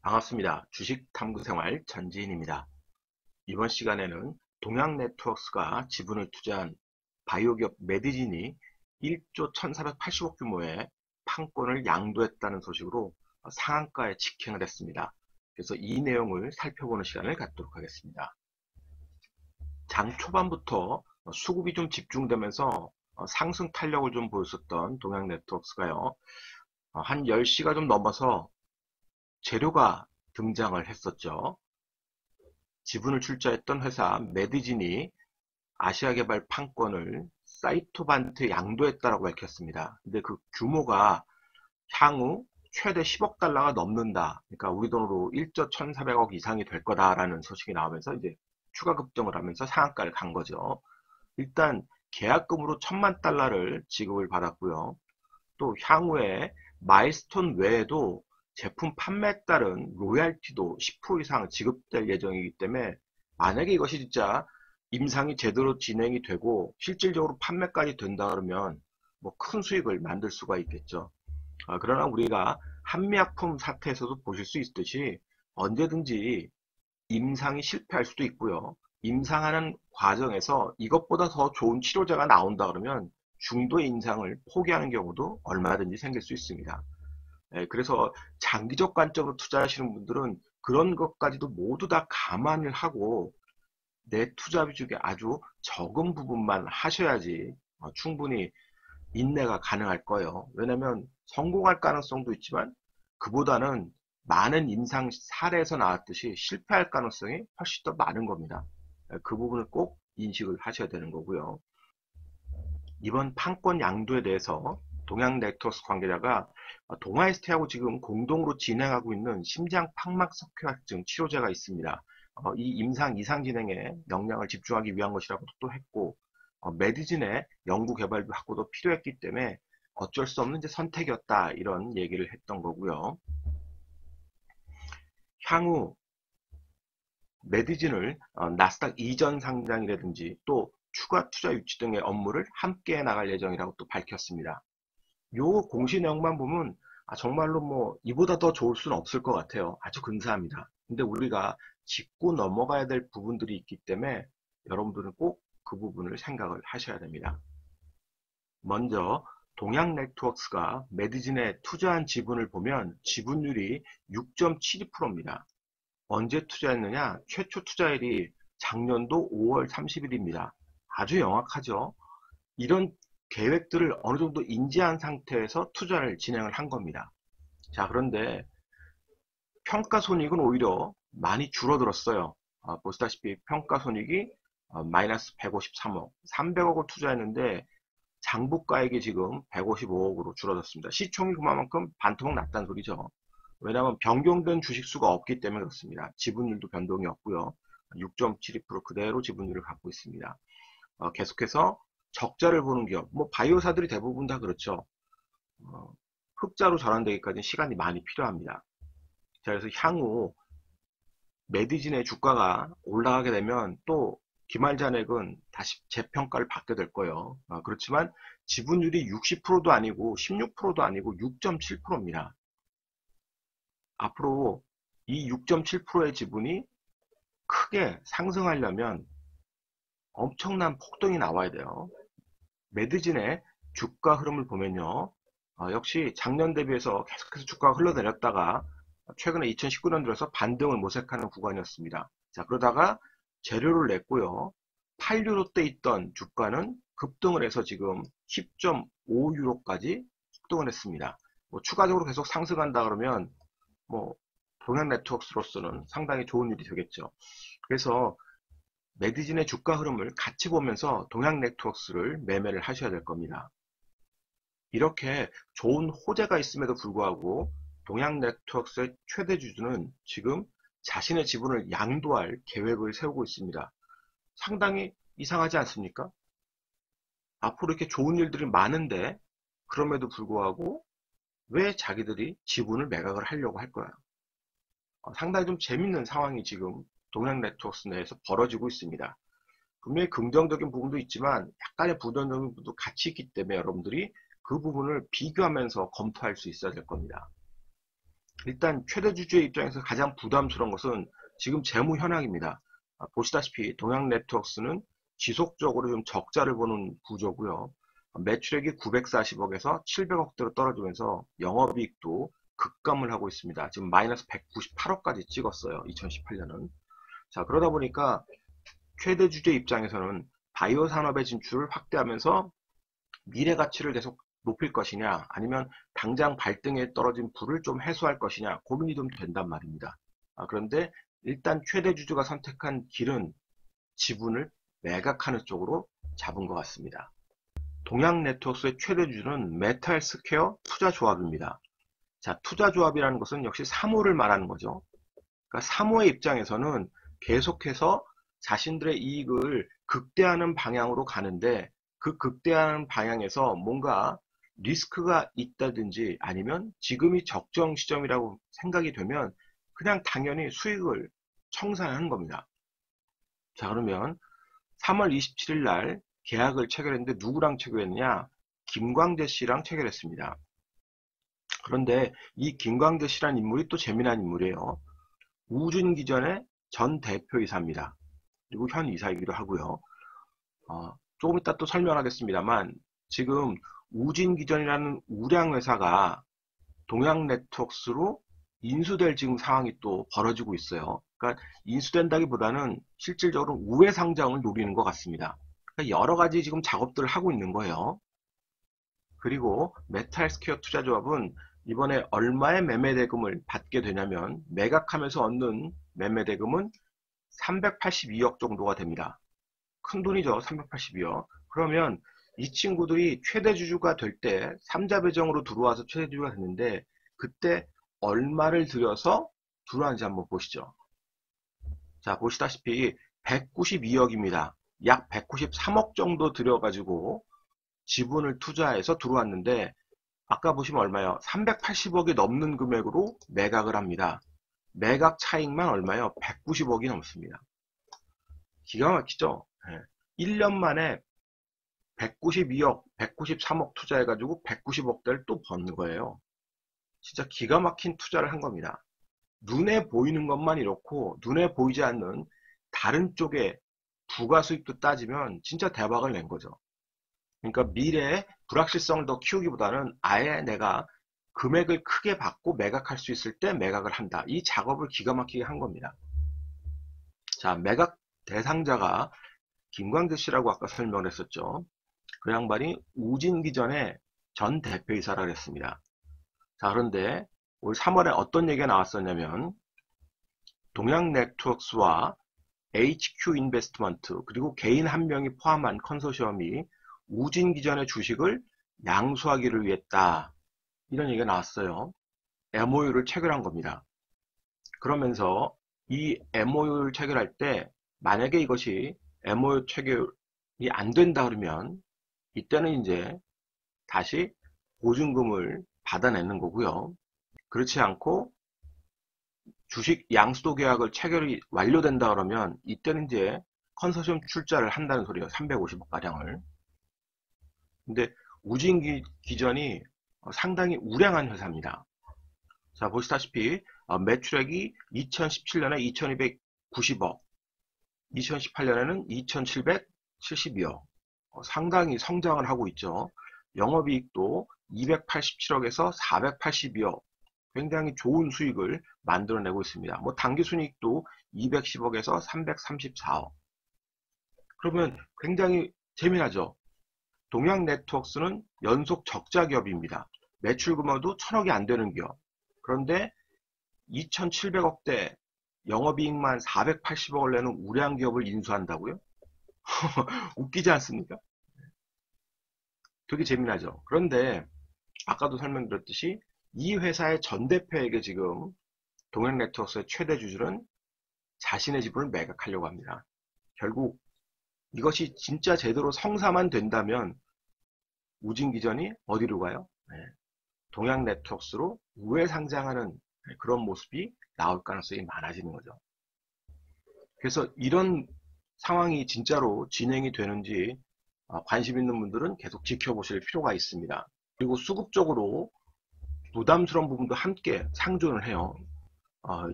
반갑습니다. 주식 탐구생활 전지인입니다. 이번 시간에는 동양네트워크스가 지분을 투자한 바이오기업 메디진이 1조 1480억 규모의 판권을 양도했다는 소식으로 상한가에 직행을 했습니다. 그래서 이 내용을 살펴보는 시간을 갖도록 하겠습니다. 장 초반부터 수급이 좀 집중되면서 상승 탄력을 좀 보였었던 동양네트워크스가요, 한 10시가 좀 넘어서 재료가 등장을 했었죠. 지분을 출자했던 회사 메디진이 아시아개발 판권을 사이토반트에 양도했다고 밝혔습니다. 근데 그 규모가 향후 최대 10억 달러가 넘는다. 그러니까 우리 돈으로 1조 1,400억 이상이 될 거다라는 소식이 나오면서 이제 추가 급등을 하면서 상한가를 간 거죠. 일단 계약금으로 1,000만 달러를 지급을 받았고요. 또 향후에 마일스톤 외에도 제품 판매에 따른 로얄티도 10% 이상 지급될 예정이기 때문에 만약에 이것이 진짜 임상이 제대로 진행이 되고 실질적으로 판매까지 된다 그러면 뭐 큰 수익을 만들 수가 있겠죠. 그러나 우리가 한미약품 사태에서도 보실 수 있듯이 언제든지 임상이 실패할 수도 있고요. 임상하는 과정에서 이것보다 더 좋은 치료제가 나온다 그러면 중도의 임상을 포기하는 경우도 얼마든지 생길 수 있습니다. 그래서 장기적 관점으로 투자하시는 분들은 그런 것까지도 모두 다 감안을 하고 내 투자 비중에 아주 적은 부분만 하셔야지 충분히 인내가 가능할 거예요. 왜냐하면 성공할 가능성도 있지만 그보다는 많은 임상 사례에서 나왔듯이 실패할 가능성이 훨씬 더 많은 겁니다. 그 부분을 꼭 인식을 하셔야 되는 거고요. 이번 판권 양도에 대해서 동양네트워크스 관계자가 동아에스테하고 지금 공동으로 진행하고 있는 심장 판막석회화증 치료제가 있습니다. 이 임상 이상 진행에 역량을 집중하기 위한 것이라고도 또 했고, 메디진의 연구 개발 확보도 필요했기 때문에 어쩔 수 없는 이제 선택이었다, 이런 얘기를 했던 거고요. 향후 메디진을 나스닥 이전 상장이라든지 또 추가 투자 유치 등의 업무를 함께 나갈 예정이라고 또 밝혔습니다. 요 공시 내용만 보면 정말로 뭐 이보다 더 좋을 수는 없을 것 같아요. 아주 근사합니다. 근데 우리가 짚고 넘어가야 될 부분들이 있기 때문에 여러분들은 꼭 그 부분을 생각을 하셔야 됩니다. 먼저 동양네트워크스가 메디진에 투자한 지분을 보면 지분율이 6.72%입니다. 언제 투자했느냐? 최초 투자일이 작년도 5월 30일입니다. 아주 영악하죠? 이런 계획들을 어느 정도 인지한 상태에서 투자를 진행을 한 겁니다. 자, 그런데 평가손익은 오히려 많이 줄어들었어요. 보시다시피 평가손익이 마이너스 153억, 300억을 투자했는데 장부가액이 지금 155억으로 줄어들었습니다. 시총이 그만큼 반토막 났다는 소리죠. 왜냐하면 변경된 주식수가 없기 때문에 그렇습니다. 지분율도 변동이 없고요. 6.72% 그대로 지분율을 갖고 있습니다. 계속해서 적자를 보는 기업, 뭐 바이오사들이 대부분 다 그렇죠. 흑자로 전환되기까지는 시간이 많이 필요합니다. 자, 그래서 향후 메디진의 주가가 올라가게 되면 또 기말잔액은 다시 재평가를 받게 될 거예요. 그렇지만 지분율이 60%도 아니고 16%도 아니고 6.7%입니다. 앞으로 이 6.7%의 지분이 크게 상승하려면 엄청난 폭등이 나와야 돼요. 메디진의 주가 흐름을 보면요. 역시 작년 대비해서 계속해서 주가가 흘러내렸다가 최근에 2019년 들어서 반등을 모색하는 구간이었습니다. 자, 그러다가 재료를 냈고요. 8유로 때 있던 주가는 급등을 해서 지금 10.5유로까지 급등을 했습니다. 뭐 추가적으로 계속 상승한다 그러면 뭐 동양네트워크스로서는 상당히 좋은 일이 되겠죠. 그래서 메디진의 주가 흐름을 같이 보면서 동양네트워크스를 매매를 하셔야 될 겁니다. 이렇게 좋은 호재가 있음에도 불구하고 동양네트워크스의 최대 주주는 지금 자신의 지분을 양도할 계획을 세우고 있습니다. 상당히 이상하지 않습니까? 앞으로 이렇게 좋은 일들이 많은데 그럼에도 불구하고 왜 자기들이 지분을 매각을 하려고 할 거야? 상당히 좀 재밌는 상황이 지금 동양네트워크스 내에서 벌어지고 있습니다. 분명히 긍정적인 부분도 있지만 약간의 부정적인 부분도 같이 있기 때문에 여러분들이 그 부분을 비교하면서 검토할 수 있어야 될 겁니다. 일단 최대 주주의 입장에서 가장 부담스러운 것은 지금 재무 현황입니다. 보시다시피 동양네트워크스는 지속적으로 좀 적자를 보는 구조고요. 매출액이 940억에서 700억대로 떨어지면서 영업이익도 급감을 하고 있습니다. 지금 마이너스 198억까지 찍었어요. 2018년은. 자, 그러다 보니까 최대 주주 입장에서는 바이오 산업의 진출을 확대하면서 미래 가치를 계속 높일 것이냐, 아니면 당장 발등에 떨어진 불을 좀 해소할 것이냐 고민이 좀 된단 말입니다. 그런데 일단 최대 주주가 선택한 길은 지분을 매각하는 쪽으로 잡은 것 같습니다. 동양네트워크스의 최대 주주는 메탈스퀘어 투자조합입니다. 자, 투자조합이라는 것은 역시 사모를 말하는 거죠. 그러니까 사모의 입장에서는 계속해서 자신들의 이익을 극대화하는 방향으로 가는데, 그 극대화하는 방향에서 뭔가 리스크가 있다든지 아니면 지금이 적정 시점이라고 생각이 되면 그냥 당연히 수익을 청산하는 겁니다. 자, 그러면 3월 27일 날 계약을 체결했는데 누구랑 체결했느냐? 김광재 씨랑 체결했습니다. 그런데 이 김광재 씨란 인물이 또 재미난 인물이에요. 우준기전의 전 대표이사입니다. 그리고 현 이사이기도 하고요. 조금 이따 또 설명하겠습니다만 지금 우진기전이라는 우량회사가 동양네트워크스로 인수될 지금 상황이 또 벌어지고 있어요. 그러니까 인수된다기보다는 실질적으로 우회 상장을 노리는 것 같습니다. 그러니까 여러 가지 지금 작업들을 하고 있는 거예요. 그리고 메탈스퀘어 투자조합은 이번에 얼마의 매매대금을 받게 되냐면 매각하면서 얻는 매매대금은 382억 정도가 됩니다. 큰 돈이죠. 382억. 그러면 이 친구들이 최대 주주가 될 때 3자 배정으로 들어와서 최대 주주가 됐는데 그때 얼마를 들여서 들어왔는지 한번 보시죠. 자, 보시다시피 192억입니다. 약 193억 정도 들여가지고 지분을 투자해서 들어왔는데 아까 보시면 얼마요? 380억이 넘는 금액으로 매각을 합니다. 매각 차익만 얼마요? 190억이 넘습니다. 기가 막히죠? 1년 만에 192억, 193억 투자해가지고 190억대를 또 버는 거예요. 진짜 기가 막힌 투자를 한 겁니다. 눈에 보이는 것만 이렇고 눈에 보이지 않는 다른 쪽에 부가 수익도 따지면 진짜 대박을 낸 거죠. 그러니까 미래의 불확실성을 더 키우기보다는 아예 내가 금액을 크게 받고 매각할 수 있을 때 매각을 한다. 이 작업을 기가 막히게 한 겁니다. 자, 매각 대상자가 김광재 씨라고 아까 설명을 했었죠. 그 양반이 우진기전의 전 대표이사라고 했습니다. 자, 그런데 올 3월에 어떤 얘기가 나왔었냐면 동양네트워크스와 HQ인베스트먼트 그리고 개인 한 명이 포함한 컨소시엄이 우진기전의 주식을 양수하기를 위했다. 이런 얘기가 나왔어요. MOU를 체결한 겁니다. 그러면서 이 MOU를 체결할 때 만약에 이것이 MOU 체결이 안 된다 그러면 이때는 이제 다시 보증금을 받아내는 거고요. 그렇지 않고 주식 양수도 계약을 체결이 완료된다 그러면 이때는 이제 컨소시엄 출자를 한다는 소리예요. 350억 가량을. 근데 우진기전이 상당히 우량한 회사입니다. 자, 보시다시피 매출액이 2017년에 2290억, 2018년에는 2772억, 상당히 성장을 하고 있죠. 영업이익도 287억에서 482억, 굉장히 좋은 수익을 만들어내고 있습니다. 뭐 당기순이익도 210억에서 334억. 그러면 굉장히 재미나죠. 동양네트워크스는 연속 적자 기업입니다. 매출 규모도 1000억이 안 되는 기업. 그런데 2700억대 영업이익만 480억을 내는 우량 기업을 인수한다고요? 웃기지 않습니까? 되게 재미나죠. 그런데 아까도 설명드렸듯이 이 회사의 전 대표에게 지금 동양네트워크스의 최대 주주는 자신의 지분을 매각하려고 합니다. 결국 이것이 진짜 제대로 성사만 된다면 우진기전이 어디로 가요? 동양네트워크스로 우회 상장하는 그런 모습이 나올 가능성이 많아지는 거죠. 그래서 이런 상황이 진짜로 진행이 되는지 관심 있는 분들은 계속 지켜보실 필요가 있습니다. 그리고 수급적으로 부담스러운 부분도 함께 상존을 해요.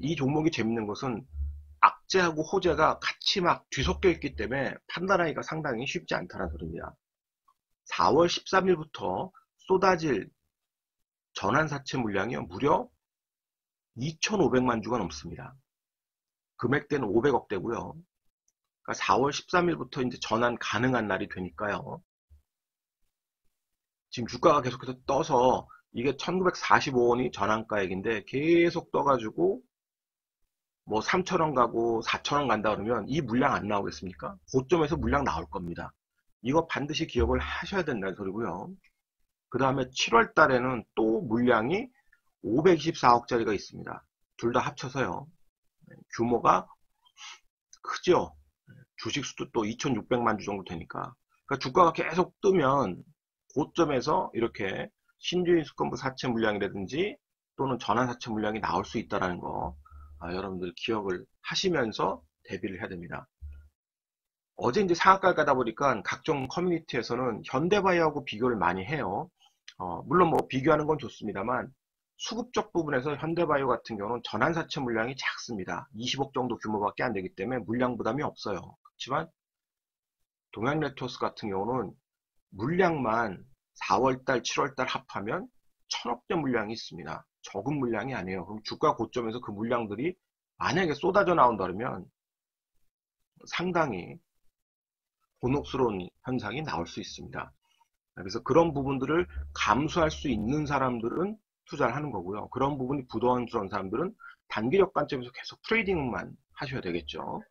이 종목이 재밌는 것은 악재하고 호재가 같이 막 뒤섞여 있기 때문에 판단하기가 상당히 쉽지 않다는 소리입니다. 4월 13일부터 쏟아질 전환사채 물량이 무려 2,500만 주가 넘습니다. 금액대는 500억대고요. 그러니까 4월 13일부터 이제 전환 가능한 날이 되니까요. 지금 주가가 계속해서 떠서 이게 1945원이 전환가액인데 계속 떠가지고 뭐 3,000원 가고 4,000원 간다 그러면 이 물량 안 나오겠습니까? 고점에서 물량 나올 겁니다. 이거 반드시 기억을 하셔야 된다는 소리고요. 그 다음에 7월 달에는 또 물량이 524억짜리가 있습니다. 둘 다 합쳐서요. 규모가 크죠. 주식 수도 또 2,600만 주 정도 되니까. 그러니까 주가가 계속 뜨면 고점에서 이렇게 신주인 수권부 사채 물량이라든지 또는 전환 사채 물량이 나올 수 있다는 거 여러분들 기억을 하시면서 대비를 해야 됩니다. 어제 이제 상한가를 가다 보니까 각종 커뮤니티에서는 현대바이오하고 비교를 많이 해요. 물론 뭐 비교하는 건 좋습니다만 수급적 부분에서 현대바이오 같은 경우는 전환사채 물량이 작습니다. 20억 정도 규모밖에 안 되기 때문에 물량 부담이 없어요. 그렇지만 동양네트워크 같은 경우는 물량만 4월달, 7월달 합하면 1,000억대 물량이 있습니다. 적은 물량이 아니에요. 그럼 주가 고점에서 그 물량들이 만약에 쏟아져 나온다 그러면 상당히 곤혹스러운 현상이 나올 수 있습니다. 그래서 그런 부분들을 감수할 수 있는 사람들은 투자를 하는 거고요. 그런 부분이 부담스러운 사람들은 단기력 관점에서 계속 트레이딩만 하셔야 되겠죠.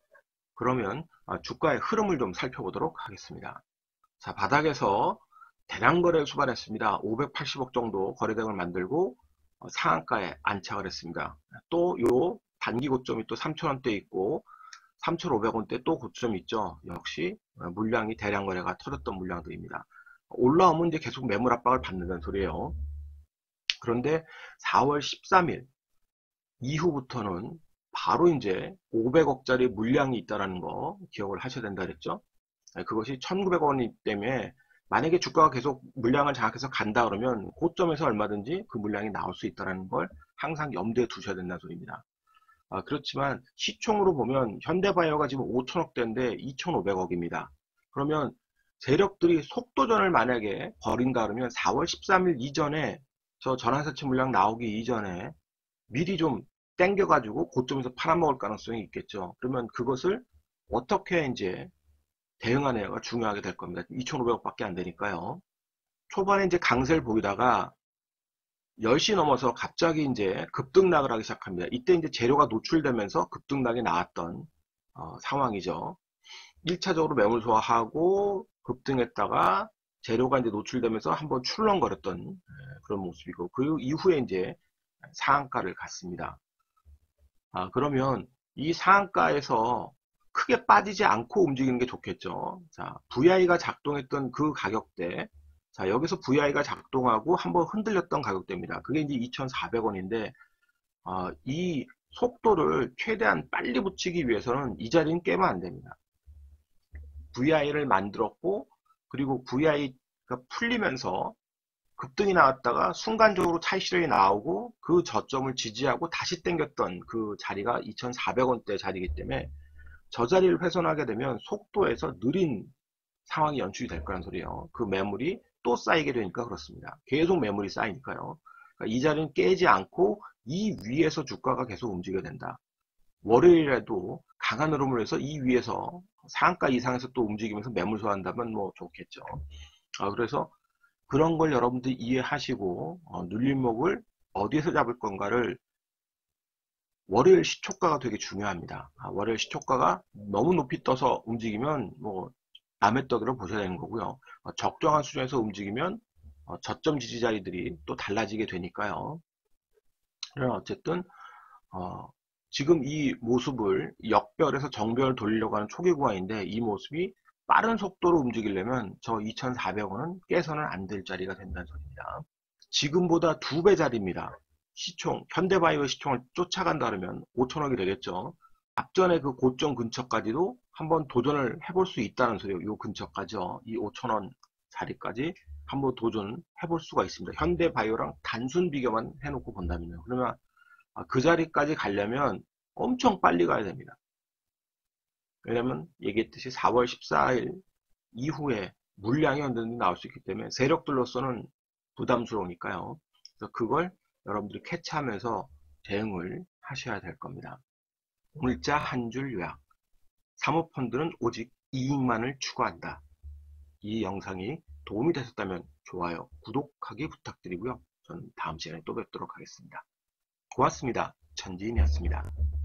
그러면 주가의 흐름을 좀 살펴보도록 하겠습니다. 자, 바닥에서 대량 거래를 수반했습니다. 580억 정도 거래량을 만들고 상한가에 안착을 했습니다. 또 요 단기 고점이 또 3,000원대 있고 3,500원대 또 고점이 있죠. 역시 물량이 대량 거래가 터졌던 물량들입니다. 올라오면 이제 계속 매물 압박을 받는다는 소리예요. 그런데 4월 13일 이후부터는 바로 이제 500억짜리 물량이 있다는 거 기억을 하셔야 된다 그랬죠. 그것이 1,900원이기 때문에 만약에 주가가 계속 물량을 장악해서 간다 그러면 고점에서 얼마든지 그 물량이 나올 수 있다는 걸 항상 염두에 두셔야 된다는 소리입니다. 그렇지만 시총으로 보면 현대바이오가 지금 5천억대인데 2,500억입니다. 그러면 세력들이 속도전을 만약에 벌인다 그러면 4월 13일 이전에 저 전환사채 물량 나오기 이전에 미리 좀 땡겨가지고 고점에서 팔아먹을 가능성이 있겠죠. 그러면 그것을 어떻게 이제 대응하느냐가 중요하게 될 겁니다. 2,500억밖에 안 되니까요. 초반에 이제 강세를 보이다가 10시 넘어서 갑자기 이제 급등락을 하기 시작합니다. 이때 이제 재료가 노출되면서 급등락이 나왔던 상황이죠. 1차적으로 매물 소화하고 급등했다가 재료가 이제 노출되면서 한번 출렁거렸던 그런 모습이고 그 이후에 이제 상한가를 갔습니다. 그러면 이 상한가에서 크게 빠지지 않고 움직이는 게 좋겠죠. 자, VI가 작동했던 그 가격대, 자, 여기서 VI가 작동하고 한번 흔들렸던 가격대입니다. 그게 이제 2,400원인데, 이 속도를 최대한 빨리 붙이기 위해서는 이 자리는 깨면 안 됩니다. VI를 만들었고, 그리고 VI가 풀리면서 급등이 나왔다가 순간적으로 차익 실현이 나오고 그 저점을 지지하고 다시 땡겼던 그 자리가 2,400원대 자리이기 때문에 저 자리를 훼손하게 되면 속도에서 느린 상황이 연출이 될 거란 소리예요. 그 매물이 또 쌓이게 되니까 그렇습니다. 계속 매물이 쌓이니까요. 그러니까 이 자리는 깨지 않고 이 위에서 주가가 계속 움직여야 된다. 월요일에도 강한 흐름을 해서 이 위에서 상한가 이상에서 또 움직이면서 매물 소화한다면 뭐 좋겠죠. 그래서 그런 걸 여러분들이 이해하시고 눌림목을 어디에서 잡을 건가를 월요일 시초가가 되게 중요합니다. 월요일 시초가가 너무 높이 떠서 움직이면 뭐 남의 떡으로 보셔야 되는 거고요. 적정한 수준에서 움직이면 저점 지지 자리들이 또 달라지게 되니까요. 그러나 어쨌든 지금 이 모습을 역별에서 정별을 돌리려고 하는 초기 구간인데 이 모습이 빠른 속도로 움직이려면 저 2,400원은 깨서는 안 될 자리가 된다는 소리입니다. 지금보다 2배 자리입니다. 시총, 현대바이오 시총을 쫓아간다 그러면 5천억이 되겠죠. 앞전에 그 고점 근처까지도 한번 도전을 해볼 수 있다는 소리예요. 이 근처까지요. 이 5천원 자리까지 한번 도전해 볼 수가 있습니다. 현대바이오랑 단순 비교만 해놓고 본다면요. 그러면 그 자리까지 가려면 엄청 빨리 가야 됩니다. 왜냐면 얘기했듯이 4월 14일 이후에 물량이 언제든지 나올 수 있기 때문에 세력들로서는 부담스러우니까요. 그래서 그걸 여러분들이 캐치하면서 대응을 하셔야 될 겁니다. 오늘자 한 줄 요약. 사모펀드는 오직 이익만을 추구한다. 이 영상이 도움이 되셨다면 좋아요, 구독하기 부탁드리고요. 저는 다음 시간에 또 뵙도록 하겠습니다. 고맙습니다. 전지인이었습니다.